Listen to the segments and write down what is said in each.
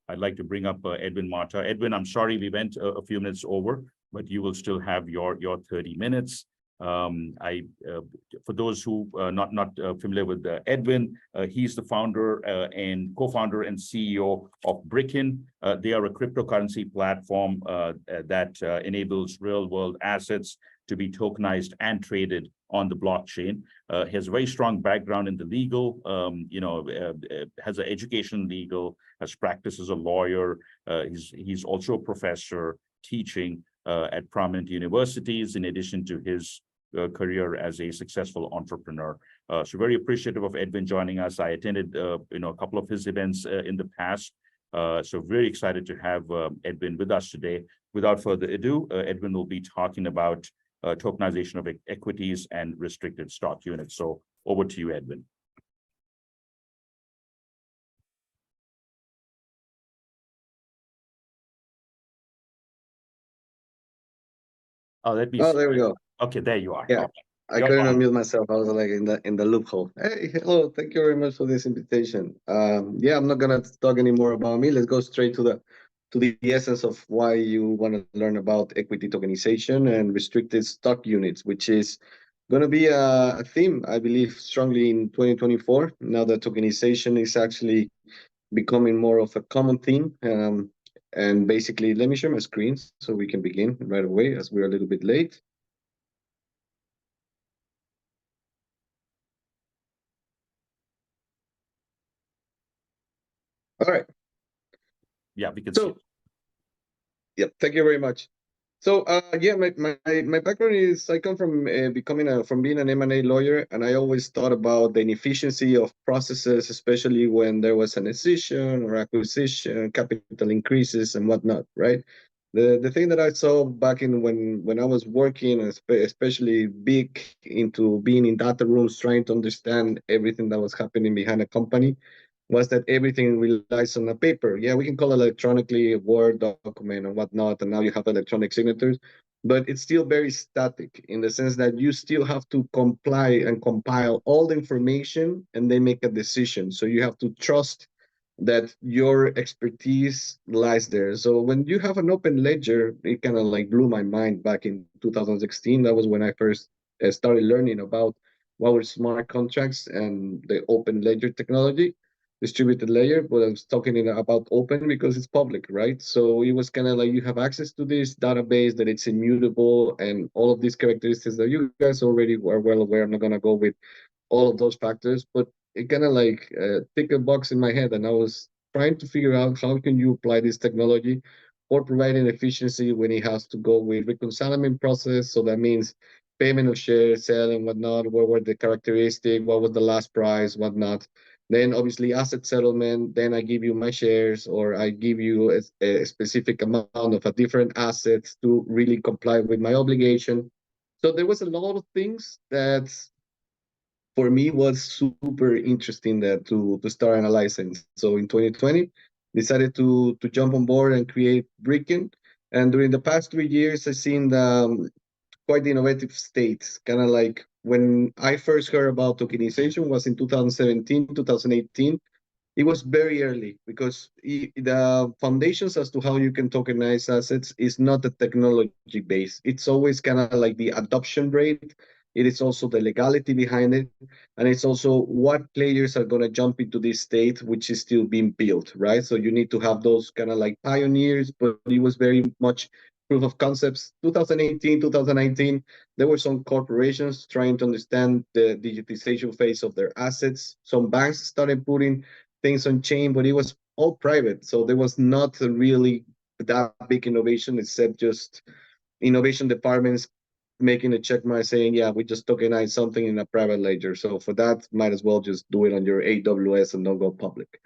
I'd like to bring up Edwin Mata. Edwin, I'm sorry we went a few minutes over, but you will still have your 30 minutes. For those who not familiar with Edwin, he's the founder and co-founder and CEO of Brickken. They are a cryptocurrency platform that enables real-world assets to be tokenized and traded on the blockchain. He has a very strong background in the legal, has an education in legal, has practiced as a lawyer. He's also a professor teaching at prominent universities, in addition to his career as a successful entrepreneur. So very appreciative of Edwin joining us. I attended, a couple of his events in the past. So very excited to have Edwin with us today. Without further ado, Edwin will be talking about tokenization of equities and restricted stock units. So over to you, Edwin. Oh, that'd be. Oh, there we go. Okay, there you are. Yeah, okay. I couldn't unmute myself. I was like in the loophole. Hey, hello. Thank you very much for this invitation. Yeah, I'm not gonna talk anymore about me. Let's go straight to the essence of why you want to learn about equity tokenization and restricted stock units, which is going to be a theme, I believe, strongly in 2024. Now that tokenization is actually becoming more of a common theme. And basically, let me share my screen so we can begin right away, as we're a little bit late. All right. Yeah, we can see. Yeah, thank you very much. So yeah, my background is I come from from being an M&A lawyer, and I always thought about the inefficiency of processes, especially when there was an acquisition or acquisition, capital increases and whatnot, right? The thing that I saw back in when I was working, especially big into being in data rooms, trying to understand everything that was happening behind a company, was that everything relies on a paper. Yeah, we can call it electronically a Word document and whatnot, and now you have electronic signatures, but it's still very static in the sense that you still have to comply and compile all the information and then make a decision. So you have to trust that your expertise lies there. So when you have an open ledger, it kind of like blew my mind back in 2016. That was when I first started learning about what were smart contracts and the open ledger technology, distributed ledger. But I was talking about open because it's public, right? So it was kind of like you have access to this database, that it's immutable, and all of these characteristics that you guys already are well aware. I'm not going to go with all of those factors, but it kind of like tick a box in my head, and I was trying to figure out how can you apply this technology for providing efficiency when it has to go with reconciliation process. So that means payment of shares, sale and whatnot. What were the characteristics? What was the last price? Whatnot. Then obviously asset settlement. Then I give you my shares, or I give you a specific amount of a different assets to really comply with my obligation. So there was a lot of things that for me was super interesting that to start analyzing. So in 2020, decided to jump on board and create Brickken. And during the past 3 years, I've seen quite the innovative states. Kind of like when I first heard about tokenization was in 2017, 2018. It was very early because the foundations as to how you can tokenize assets is not the technology base. It's always kind of like the adoption rate. It is also the legality behind it. And it's also what players are going to jump into this state, which is still being built, right? So you need to have those kind of like pioneers, but it was very much proof of concepts. 2018, 2019, there were some corporations trying to understand the digitization phase of their assets. Some banks started putting things on chain, but it was all private. So there was not really that big innovation, except just innovation departments making a check mark saying, yeah, we just tokenize something in a private ledger. So for that, might as well just do it on your AWS and don't go public.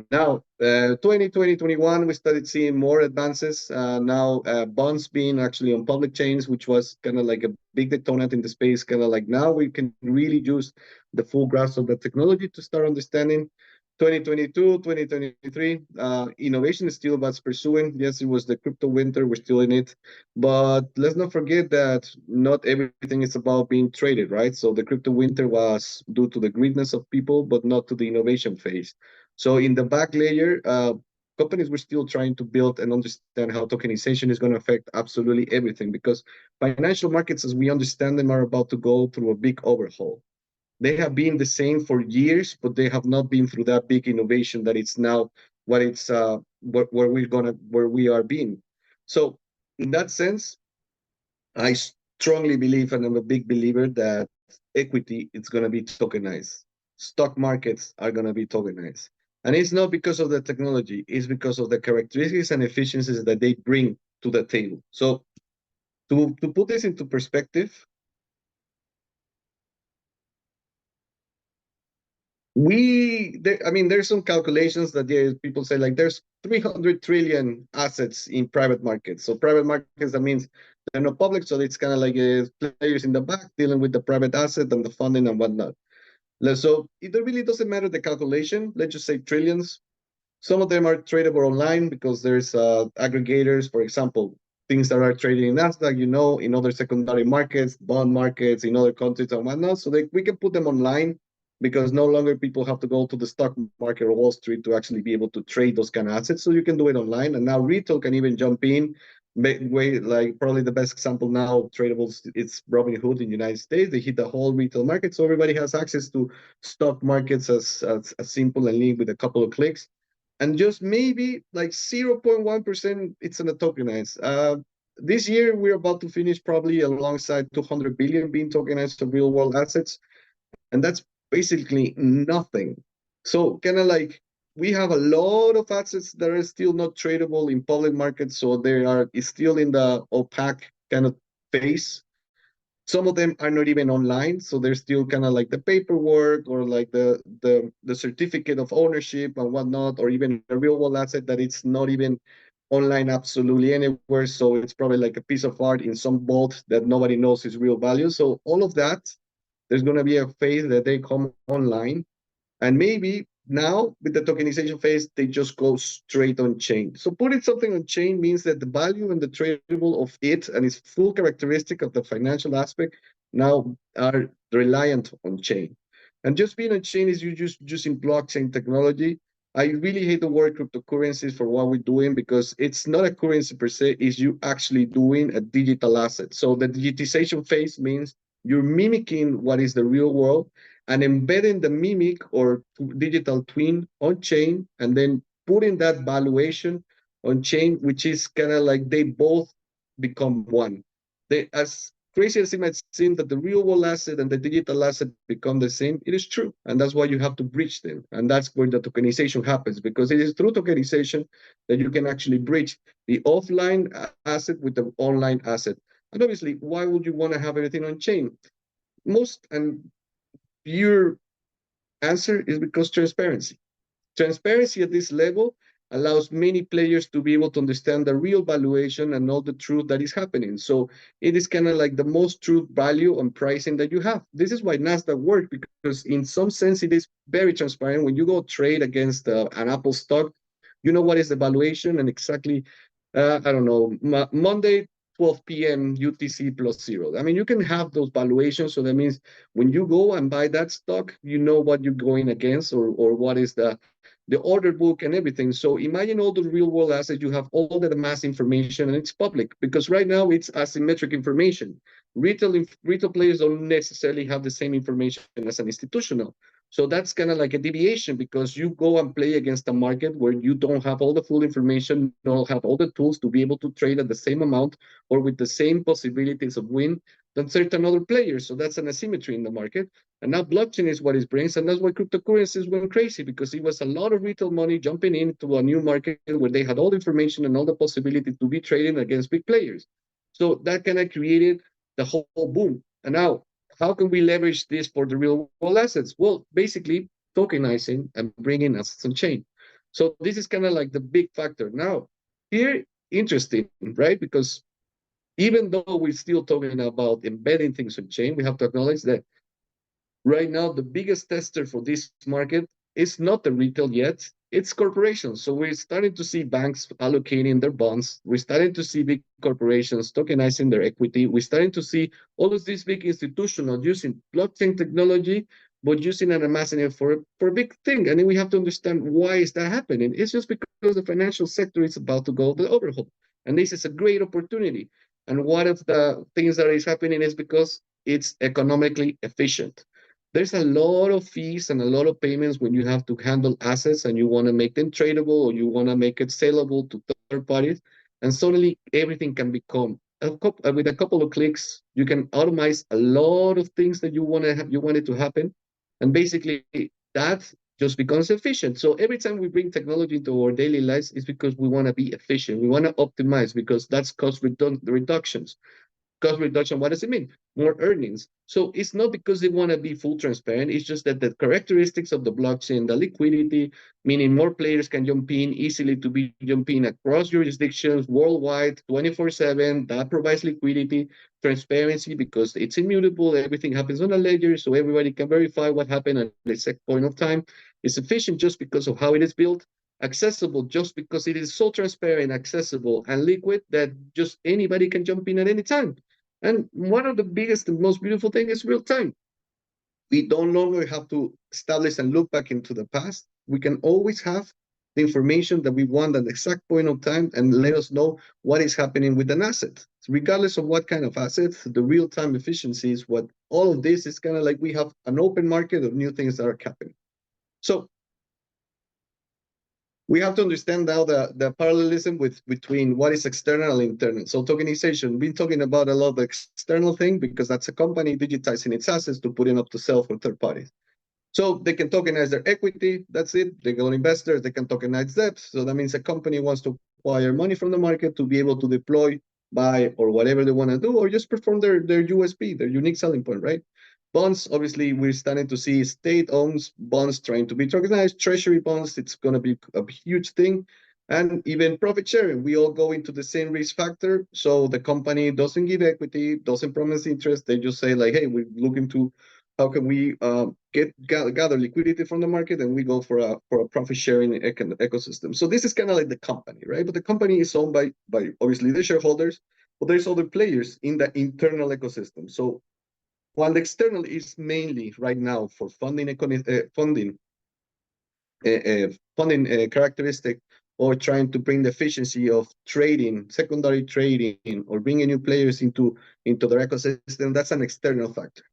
Now, 2020, 21, we started seeing more advances. Now, bonds being actually on public chains, which was kind of like a big detonant in the space. Kind of like now we can really use the full grasp of the technology to start understanding. 2022, 2023, innovation is still about pursuing. Yes, it was the crypto winter. We're still in it. But let's not forget that not everything is about being traded, right? So the crypto winter was due to the greediness of people, but not to the innovation phase. So in the back layer, companies, we're still trying to build and understand how tokenization is going to affect absolutely everything, because financial markets, as we understand them, are about to go through a big overhaul. They have been the same for years, but they have not been through that big innovation that it's now what it's where we are being. So in that sense, I strongly believe, and I'm a big believer, that equity is going to be tokenized. Stock markets are going to be tokenized. And it's not because of the technology, it's because of the characteristics and efficiencies that they bring to the table. So to put this into perspective, there's some calculations that people say, like, there's 300 trillion assets in private markets. So private markets, that means they're not public, so it's kind of like players in the back dealing with the private asset and the funding and whatnot. So it really doesn't matter the calculation. Let's just say trillions. Some of them are tradable online because there's aggregators, for example, things that are traded in Nasdaq, in other secondary markets, bond markets, in other countries and whatnot. So we can put them online because no longer people have to go to the stock market or Wall Street to actually be able to trade those kind of assets. So you can do it online. And now retail can even jump in. Like probably the best example now, tradables, it's Robinhood in the United States. They hit the whole retail market. So everybody has access to stock markets as simple and lean with a couple of clicks. And just maybe like 0.1% it's in a tokenized. This year we're about to finish probably alongside 200 billion being tokenized of real world assets, and that's basically nothing. So kind of like we have a lot of assets that are still not tradable in public markets, so they are still in the opaque kind of phase. Some of them are not even online, so they're still kind of like the paperwork or like the certificate of ownership and whatnot, or even a real world asset that it's not even online absolutely anywhere. So it's probably like a piece of art in some vault that nobody knows its real value. So all of that, there's going to be a phase that they come online, and maybe now with the tokenization phase, they just go straight on chain. So putting something on chain means that the value and the tradable of it and its full characteristic of the financial aspect now are reliant on chain. And just being on chain is you just using blockchain technology. I really hate the word cryptocurrencies for what we're doing, because it's not a currency per se, it's you actually doing a digital asset. So the digitization phase means you're mimicking what is the real world and embedding the mimic or digital twin on chain, and then putting that valuation on chain, which is kind of like they both become one. As crazy as it might seem that the real world asset and the digital asset become the same, it is true. And that's why you have to bridge them. And that's where the tokenization happens, because it is through tokenization that you can actually bridge the offline asset with the online asset. And obviously, why would you want to have everything on chain? Most and your answer is because transparency. Transparency at this level allows many players to be able to understand the real valuation and all the truth that is happening. So it is kind of like the most true value on pricing that you have. This is why Nasdaq works, because in some sense it is very transparent. When you go trade against an Apple stock, you know what is the valuation and exactly, I don't know, Monday 12 p.m. UTC plus zero. I mean, you can have those valuations. So that means when you go and buy that stock, you know what you're going against, or what is the order book and everything. So imagine all the real world assets, you have all the mass information, and it's public, because right now it's asymmetric information. Retail players don't necessarily have the same information as an institutional. So that's kind of like a deviation, because you go and play against a market where you don't have all the full information, don't have all the tools to be able to trade at the same amount or with the same possibilities of win than certain other players. So that's an asymmetry in the market. And now blockchain is what it brings. And that's why cryptocurrencies went crazy, because it was a lot of retail money jumping into a new market where they had all the information and all the possibility to be trading against big players. So that kind of created the whole boom. And now, how can we leverage this for the real world assets? Well, basically tokenizing and bringing assets on chain. So this is kind of like the big factor. Now, here, interesting, right? Because even though we're still talking about embedding things on chain, we have to acknowledge that right now the biggest tester for this market is not the retail yet, it's corporations. So we're starting to see banks allocating their bonds. We're starting to see big corporations tokenizing their equity. We're starting to see all of these big institutions using blockchain technology, but using and amassing it for a big thing. And then we have to understand why is that happening. It's just because the financial sector is about to go the overhaul, and this is a great opportunity. And one of the things that is happening is because it's economically efficient. There's a lot of fees and a lot of payments when you have to handle assets and you want to make them tradable or you want to make it saleable to third parties. And suddenly everything can become with a couple of clicks, you can automate a lot of things that you want it to happen, and basically that just becomes efficient. So every time we bring technology into our daily lives, it's because we want to be efficient. We want to optimize because that's reductions. Cost reduction, what does it mean? More earnings. So it's not because they want to be full transparent. It's just that the characteristics of the blockchain, the liquidity, meaning more players can jump in easily to be jumping across jurisdictions worldwide, 24/7. That provides liquidity, transparency because it's immutable. Everything happens on a ledger, so everybody can verify what happened at the exact point of time. It's efficient just because of how it is built, accessible just because it is so transparent, accessible, and liquid that just anybody can jump in at any time. And one of the biggest and most beautiful thing is real time. We don't longer have to establish and look back into the past. We can always have the information that we want at the exact point of time and let us know what is happening with an asset. So regardless of what kind of asset, the real-time efficiency is what all of this is kind of like we have an open market of new things that are happening. So we have to understand now the parallelism between what is external and internal. So tokenization, we've been talking about a lot of the external thing because that's a company digitizing its assets to put it up to sell for third parties. So they can tokenize their equity. That's it. They go investors. They can tokenize debt. So that means a company wants to acquire money from the market to be able to deploy, buy, or whatever they want to do, or just perform their USP, their unique selling point, right? Bonds, obviously, we're starting to see state-owned bonds trying to be tokenized. Treasury bonds, it's going to be a huge thing. And even profit sharing, we all go into the same risk factor. So the company doesn't give equity, doesn't promise interest. They just say like, hey, we're looking to how can we gather liquidity from the market, and we go for a profit sharing ecosystem. So this is kind of like the company, right? But the company is owned by obviously the shareholders, but there's other players in the internal ecosystem. So while the external is mainly right now for funding characteristic or trying to bring the efficiency of trading, secondary trading, or bringing new players into their ecosystem, that's an external factor.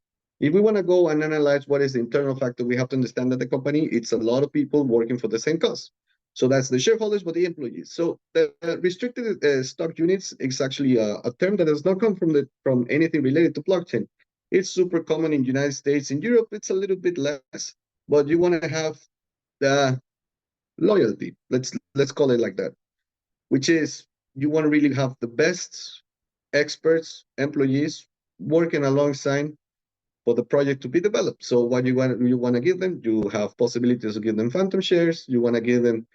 If we want to go and analyze what is the internal factor, we have to understand that the company, it's a lot of people working for the same cause. So that's the shareholders, but the employees. So the restricted stock units is actually a term that does not come from anything related to blockchain. It's super common in the United States. In Europe, it's a little bit less, but you want to have the loyalty. Let's call it like that, which is you want to really have the best experts, employees working alongside for the project to be developed. So what you want to give them, you have possibilities to give them phantom shares. You want to give them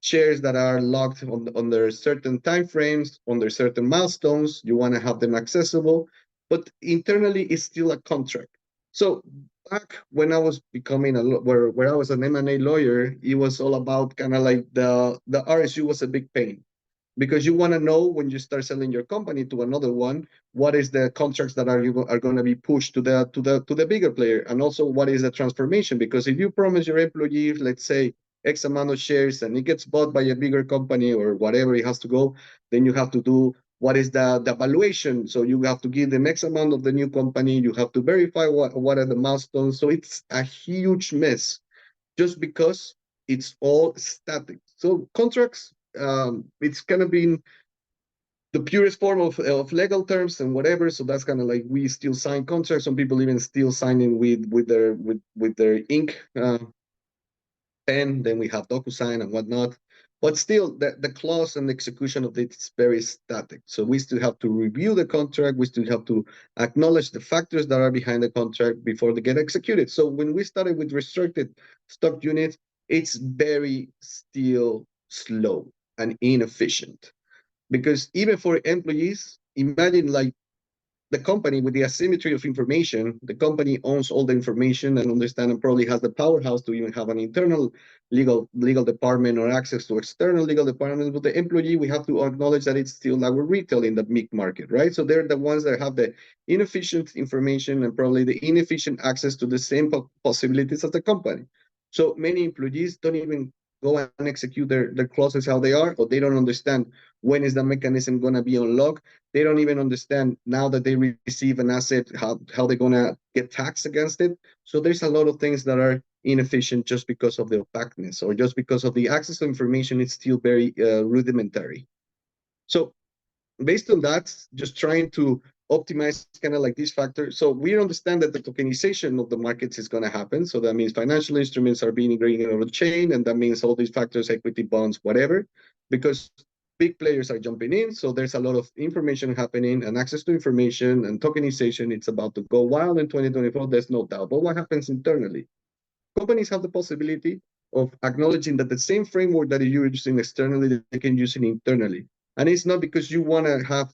shares that are locked under certain time frames, under certain milestones. You want to have them accessible, but internally it's still a contract. So back when I was becoming where I was an M&A lawyer, it was all about kind of like the RSU was a big pain because you want to know when you start selling your company to another one, what is the contracts that are going to be pushed to the bigger player, and also what is the transformation. Because if you promise your employees, let's say X amount of shares, and it gets bought by a bigger company or whatever it has to go, then you have to do what is the valuation. So you have to give them X amount of the new company. You have to verify what are the milestones. So it's a huge mess, just because it's all static. So contracts, it's kind of been the purest form of legal terms and whatever. So that's kind of like we still sign contracts. Some people even still signing with their ink pen. Then we have DocuSign and whatnot. But still, the clause and execution of it is very static. So we still have to review the contract. We still have to acknowledge the factors that are behind the contract before they get executed. So when we started with restricted stock units, it's very still slow and inefficient. Because even for employees, imagine like the company, with the asymmetry of information, the company owns all the information and understand and probably has the powerhouse to even have an internal legal department or access to external legal departments. But the employee, we have to acknowledge that it's still our retail in the mid market, right? So they're the ones that have the inefficient information and probably the inefficient access to the same possibilities as the company. So many employees don't even go and execute their clauses how they are, or they don't understand when is the mechanism going to be unlocked. They don't even understand now that they receive an asset, how they're going to get taxed against it. So there's a lot of things that are inefficient just because of the opaqueness or just because of the access to information. It's still very rudimentary. So based on that, just trying to optimize kind of like these factors. So we understand that the tokenization of the markets is going to happen. So that means financial instruments are being integrated on the chain, and that means all these factors, equity, bonds, whatever, because big players are jumping in. So there's a lot of information happening and access to information and tokenization. It's about to go wild in 2024. There's no doubt. But what happens internally? Companies have the possibility of acknowledging that the same framework that you're using externally, they can use it internally. And it's not because you want to have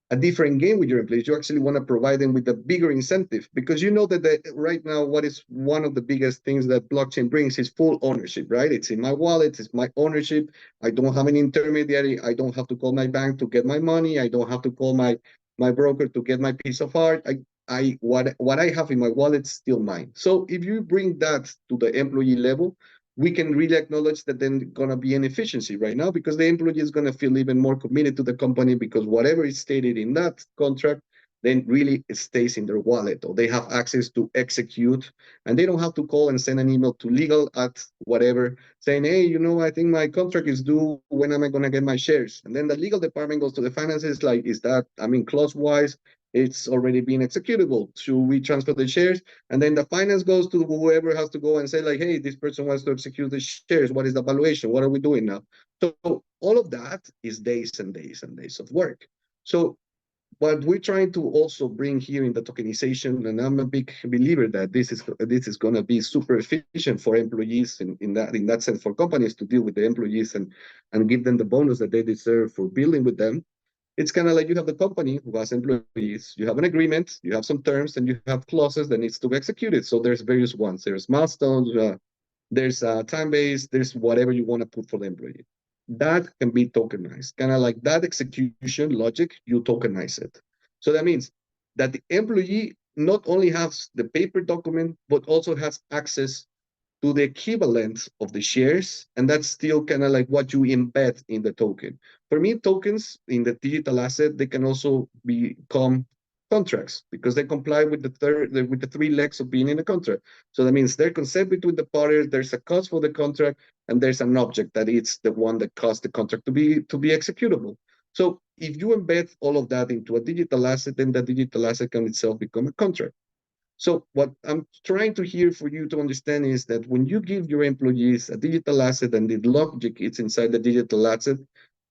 a different game with your employees. You actually want to provide them with a bigger incentive, because you know that right now, what is one of the biggest things that blockchain brings is full ownership, right? It's in my wallet, it's my ownership. I don't have an intermediary. I don't have to call my bank to get my money. I don't have to call my broker to get my piece of art. What I have in my wallet is still mine. So if you bring that to the employee level, we can really acknowledge that then going to be an efficiency right now, because the employee is going to feel even more committed to the company, because whatever is stated in that contract, then really it stays in their wallet, or they have access to execute, and they don't have to call and send an email to legal at whatever saying, hey, I think my contract is due. When am I going to get my shares? And then the legal department goes to the finances like, is that, clause wise, it's already been executable. Should we transfer the shares? And then the finance goes to whoever has to go and say like, hey, this person wants to execute the shares. What is the valuation? What are we doing now? So all of that is days and days and days of work. So what we're trying to also bring here in the tokenization, and I'm a big believer that this is going to be super efficient for employees in that sense, for companies to deal with the employees and give them the bonus that they deserve for building with them. It's kind of like you have the company who has employees, you have an agreement, you have some terms, and you have clauses that needs to be executed. So there's various ones. There's milestones, there's time base, there's whatever you want to put for the employee. That can be tokenized. Kind of like that execution logic, you tokenize it. So that means that the employee not only has the paper document, but also has access to the equivalent of the shares, and that's still kind of like what you embed in the token. For me, tokens in the digital asset, they can also become contracts, because they comply with the three legs of being in a contract. So that means there's consent between the parties, there's a cost for the contract, and there's an object that it's the one that caused the contract to be executable. So if you embed all of that into a digital asset, then the digital asset can itself become a contract. So what I'm trying to hear for you to understand is that when you give your employees a digital asset and the logic is inside the digital asset,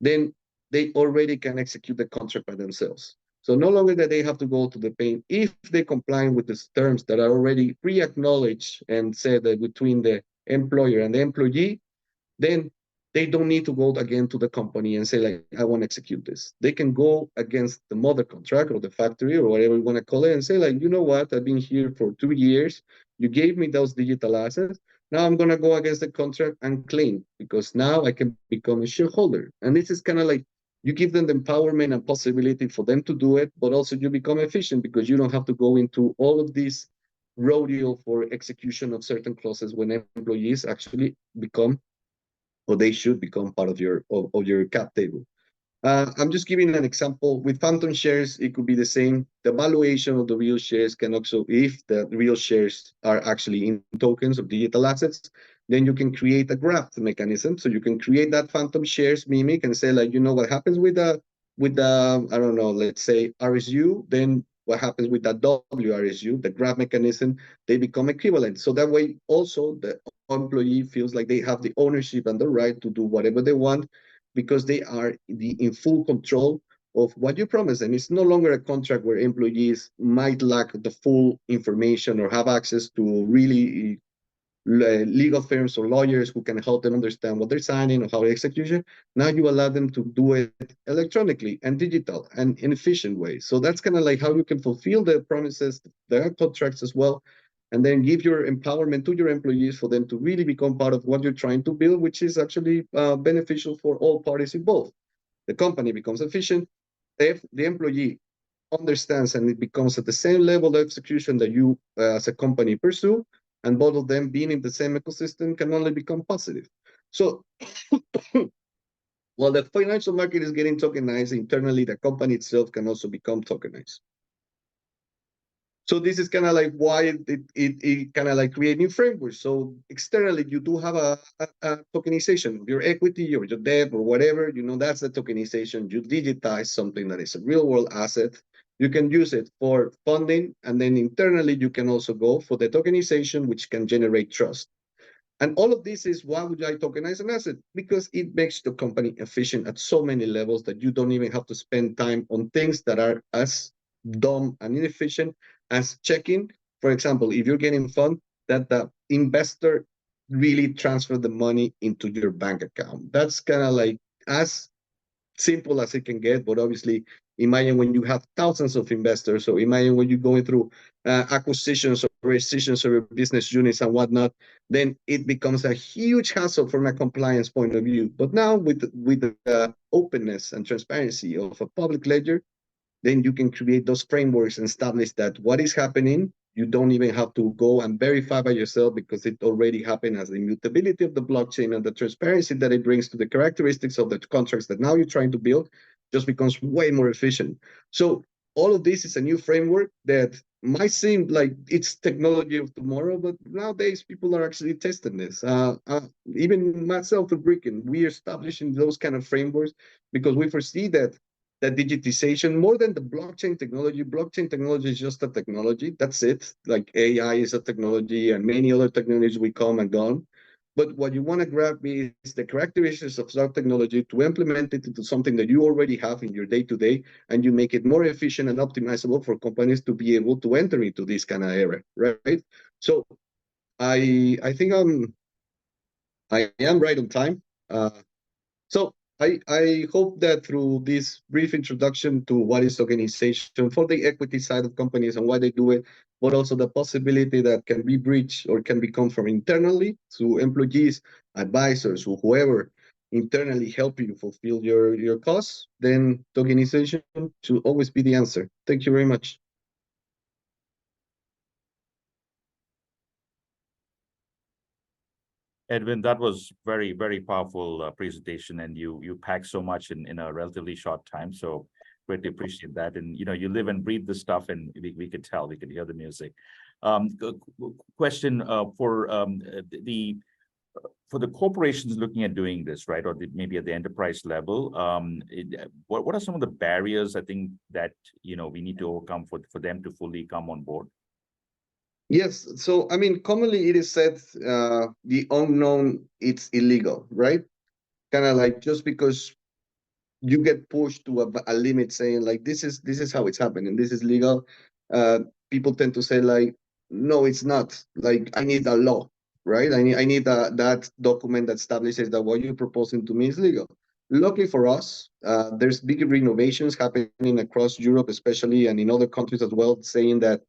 then they already can execute the contract by themselves. So no longer that they have to go to the pain if they comply with the terms that are already pre-acknowledged and said that between the employer and the employee, then they don't need to go again to the company and say like, I want to execute this. They can go against the mother contract or the factory or whatever you want to call it and say like, you know what, I've been here for 2 years. You gave me those digital assets. Now I'm going to go against the contract and claim, because now I can become a shareholder. And this is kind of like, you give them the empowerment and possibility for them to do it, but also you become efficient because you don't have to go into all of this rodeo for execution of certain clauses when employees actually become, or they should become, part of your cap table. I'm just giving an example. With phantom shares, it could be the same. The valuation of the real shares can also, if the real shares are actually in tokens of digital assets, then you can create a graph mechanism. So you can create that phantom shares mimic and say like, what happens with the I don't know, let's say RSU, then what happens with that WRSU, the graph mechanism, they become equivalent. So that way also the employee feels like they have the ownership and the right to do whatever they want, because they are in full control of what you promise them. It's no longer a contract where employees might lack the full information or have access to really legal firms or lawyers who can help them understand what they're signing or how to execution. Now you allow them to do it electronically and digital and in efficient ways. So that's kind of like how you can fulfill the promises, the contracts as well, and then give your empowerment to your employees for them to really become part of what you're trying to build, which is actually beneficial for all parties involved. The company becomes efficient, the employee understands, and it becomes at the same level of execution that you as a company pursue, and both of them being in the same ecosystem can only become positive. So while the financial market is getting tokenized internally, the company itself can also become tokenized. So this is kind of like why it kind of like creating frameworks. So externally, you do have a tokenization of your equity or your debt or whatever. That's the tokenization. You digitize something that is a real world asset. You can use it for funding, and then internally you can also go for the tokenization, which can generate trust. And all of this is why would I tokenize an asset? Because it makes the company efficient at so many levels that you don't even have to spend time on things that are as dumb and inefficient as checking. For example, if you're getting fund, that the investor really transfer the money into your bank account. That's kind of like as simple as it can get, but obviously imagine when you have thousands of investors. So imagine when you're going through acquisitions or rescissions of your business units and whatnot, then it becomes a huge hassle from a compliance point of view. But now with the openness and transparency of a public ledger, then you can create those frameworks and establish that what is happening, you don't even have to go and verify by yourself because it already happened, as the immutability of the blockchain and the transparency that it brings to the characteristics of the contracts that now you're trying to build just becomes way more efficient. So all of this is a new framework that might seem like it's technology of tomorrow, but nowadays people are actually testing this. Even myself at Brickken, we are establishing those kind of frameworks because we foresee that digitization, more than the blockchain technology is just a technology. That's it. Like AI is a technology and many other technologies will come and gone. But what you want to grab is the characteristics of that technology to implement it into something that you already have in your day-to-day, and you make it more efficient and optimizable for companies to be able to enter into this kind of era, right? So I think I am right on time. So I hope that through this brief introduction to what is tokenization for the equity side of companies and why they do it, but also the possibility that can be breached or can become from internally to employees, advisors, or whoever internally help you fulfill your cause, then tokenization should always be the answer. Thank you very much. Edwin, that was very, very powerful presentation, and you packed so much in a relatively short time. So greatly appreciate that. And you live and breathe this stuff, and we could tell, we could hear the music. Question for the corporations looking at doing this, right, or maybe at the enterprise level, what are some of the barriers I think that we need to overcome for them to fully come on board? Yes. So, I mean, commonly it is said the unknown, it's illegal, right? Kind of like just because you get pushed to a limit saying like this is how it's happening, this is legal, people tend to say like, no, it's not. Like, I need a law, right? I need that document that establishes that what you're proposing to me is legal. Luckily for us, there's big renovations happening across Europe especially, and in other countries as well, saying that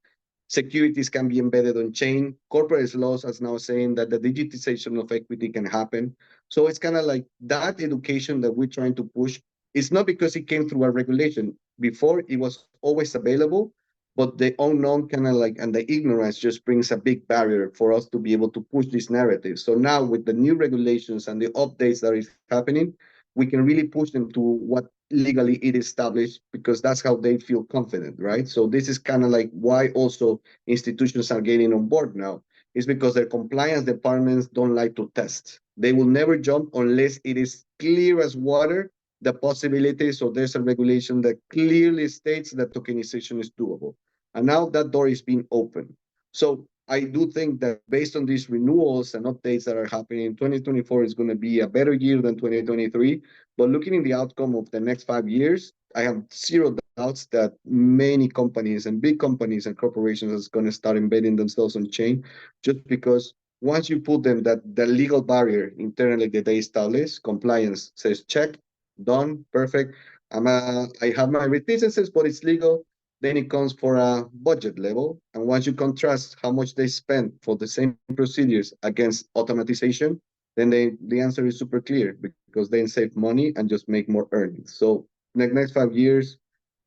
securities can be embedded on chain. Corporate laws are now saying that the digitization of equity can happen. So it's kind of like that education that we're trying to push. It's not because it came through a regulation. Before, it was always available, but the unknown kind of like, and the ignorance just brings a big barrier for us to be able to push this narrative. So now with the new regulations and the updates that is happening, we can really push them to what legally it is established, because that's how they feel confident, right? So this is kind of like why also institutions are getting on board now, is because their compliance departments don't like to test. They will never jump unless it is clear as water the possibilities, or there's a regulation that clearly states that tokenization is doable. And now that door is being opened. So I do think that based on these renewals and updates that are happening, 2024 is going to be a better year than 2023. But looking in the outcome of the next 5 years, I have zero doubts that many companies and big companies and corporations are going to start embedding themselves on chain, just because once you put them that the legal barrier internally that they establish, compliance says check, done, perfect. I have my reticences, but it's legal. Then it comes for a budget level. And once you contrast how much they spend for the same procedures against automatization, then the answer is super clear because they save money and just make more earnings. So next 5 years,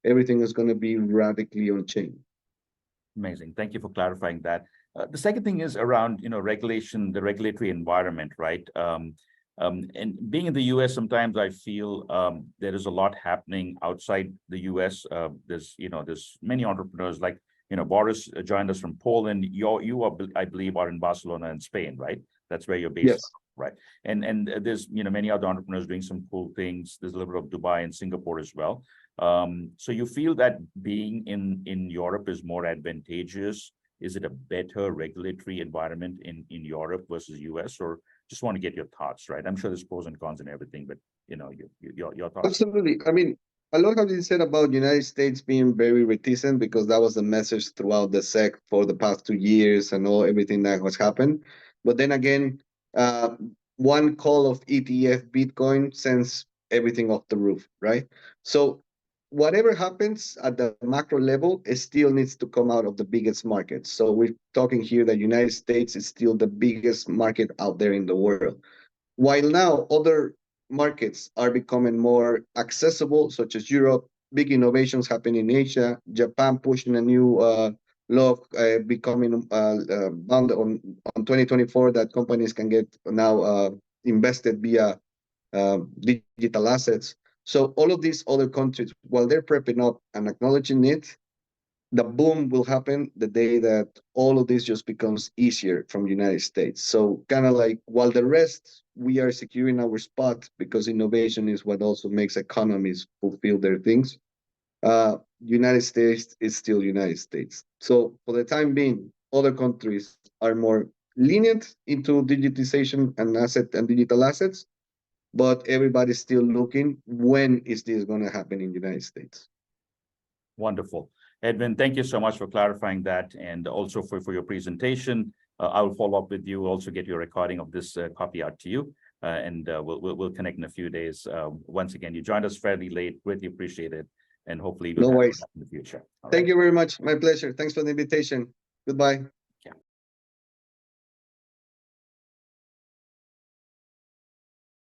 everything is going to be radically on chain. Amazing. Thank you for clarifying that. The second thing is around, regulation, the regulatory environment, right? And being in the US, sometimes I feel there is a lot happening outside the US. There's many entrepreneurs like, Boris joined us from Poland. You are, I believe, are in Barcelona and Spain, right? That's where you're based, Yes. right? And there's, many other entrepreneurs doing some cool things. There's a little bit of Dubai and Singapore as well. So you feel that being in Europe is more advantageous? Is it a better regulatory environment in Europe versus US, or just want to get your thoughts, right? I'm sure there's pros and cons and everything, but your thoughts. Absolutely. I mean, a lot has been said about United States being very reticent because that was the message throughout the SEC for the past 2 years and everything that has happened. But then again, uh, one call of ETF Bitcoin sends everything off the roof, right? So whatever happens at the macro level, it still needs to come out of the biggest market. So we're talking here that United States is still the biggest market out there in the world. While now other markets are becoming more accessible, such as Europe, big innovations happen in Asia, Japan pushing a new law becoming bound on 2024 that companies can get now invested via digital assets. So all of these other countries, while they're prepping up and acknowledging it, the boom will happen the day that all of this just becomes easier from the United States. So kind of like while the rest, we are securing our spot because innovation is what also makes economies fulfill their things. United States is still United States. So for the time being, other countries are more lenient into digitization and asset and digital assets, but everybody's still looking when is this going to happen in the United States. Wonderful. Edwin, thank you so much for clarifying that and also for your presentation. I will follow up with you, also get your recording of this copy out to you, and we'll connect in a few days. Once again, you joined us fairly late, greatly appreciate it, and hopefully we'll No have worries. that in the future. All Thank right. you very much. My pleasure. Thanks for the invitation. Goodbye.